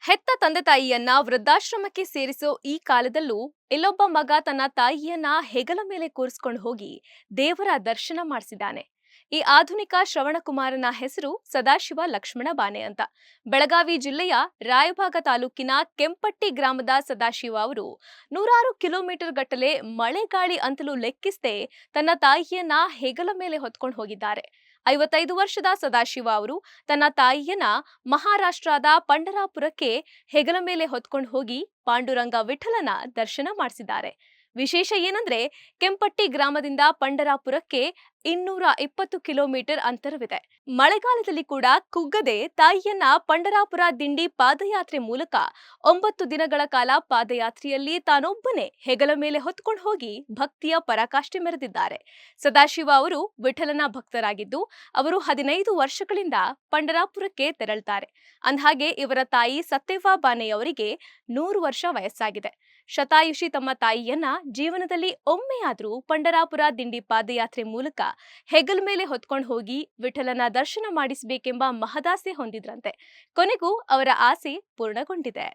ಹೆತ್ತ ತಂದೆ ತಾಯಿಯನ್ನ ವೃದ್ಧಾಶ್ರಮಕ್ಕೆ ಸೇರಿಸೋ ಈ ಕಾಲದಲ್ಲೂ ಇಲ್ಲೊಬ್ಬ ಮಗ ತನ್ನ ತಾಯಿಯನ್ನ ಹೆಗಲ ಮೇಲೆ ಕೂರಿಸ್ಕೊಂಡು ಹೋಗಿ ದೇವರ ದರ್ಶನ ಮಾಡಿಸಿದ್ದಾನೆ. ಈ ಆಧುನಿಕ ಶ್ರವಣಕುಮಾರನ ಹೆಸರು ಸದಾಶಿವ ಲಕ್ಷ್ಮಣ ಬಾನೆ ಅಂತ. ಬೆಳಗಾವಿ ಜಿಲ್ಲೆಯ ರಾಯಭಾಗ ತಾಲೂಕಿನ ಕೆಂಪಟ್ಟಿ ಗ್ರಾಮದ ಸದಾಶಿವ ಅವರು ನೂರಾರು ಕಿಲೋಮೀಟರ್ ಗಟ್ಟಲೆ ಮಳೆಗಾಳಿ ಅಂತಲೂ ಲೆಕ್ಕಿಸದೆ ತನ್ನ ತಾಯಿಯನ್ನ ಹೆಗಲ ಮೇಲೆ ಹೊತ್ಕೊಂಡು ಹೋಗಿದ್ದಾರೆ. 55 ವರ್ಷದ ಸದಾಶಿವ ಅವರು ತನ್ನ ತಾಯಿಯನ್ನ ಮಹಾರಾಷ್ಟ್ರದ ಪಂಢರಾಪುರಕ್ಕೆ ಹೆಗಲ ಮೇಲೆ ಹೊತ್ಕೊಂಡು ಹೋಗಿ ಪಾಂಡುರಂಗ ವಿಠಲನ ದರ್ಶನ ಮಾಡಿಸಿದ್ದಾರೆ. ವಿಶೇಷ ಏನಂದ್ರೆ ಕೆಂಪಟ್ಟಿ ಗ್ರಾಮದಿಂದ ಪಂಢರಾಪುರಕ್ಕೆ 220 ಕಿಲೋಮೀಟರ್ ಅಂತರವಿದೆ. ಮಳೆಗಾಲದಲ್ಲಿ ಕೂಡ ಕುಗ್ಗದೆ ತಾಯಿಯನ್ನ ಪಂಢರಾಪುರ ದಿಂಡಿ ಪಾದಯಾತ್ರೆ ಮೂಲಕ 9 ದಿನಗಳ ಕಾಲ ಪಾದಯಾತ್ರೆಯಲ್ಲಿ ತಾನೊಬ್ಬನೇ ಹೆಗಲ ಮೇಲೆ ಹೊತ್ಕೊಂಡು ಹೋಗಿ ಭಕ್ತಿಯ ಪರಾಕಾಷ್ಠೆ ಮೆರೆದಿದ್ದಾರೆ. ಸದಾಶಿವ ಅವರು ವಿಠಲನ ಭಕ್ತರಾಗಿದ್ದು ಅವರು 15 ವರ್ಷಗಳಿಂದ ಪಂಢರಾಪುರಕ್ಕೆ ತೆರಳುತ್ತಾರೆ. ಅಂದ್ಹಾಗೆ ಇವರ ತಾಯಿ ಸತ್ಯವ್ವ ಬಾನೆ ಅವರಿಗೆ 100 ವರ್ಷ ವಯಸ್ಸಾಗಿದೆ. ಶತಾಯುಷಿ ತಮ್ಮ ತಾಯಿಯನ್ನ ಜೀವನದಲ್ಲಿ ಒಮ್ಮೆಯಾದ್ರೂ ಪಂಢರಾಪುರ ದಿಂಡಿ ಪಾದಯಾತ್ರೆ ಮೂಲಕ ಹೆಗಲ ಮೇಲೆ ಹೊತ್ಕೊಂಡು ಹೋಗಿ ವಿಠಲನ ದರ್ಶನ ಮಾಡಿಸಬೇಕೆಂಬ ಮಹದಾಸೆ ಹೊಂದಿದ್ರಂತೆ. ಕೊನೆಗೂ ಅವರ ಆಸೆ ಪೂರ್ಣಗೊಂಡಿದೆ.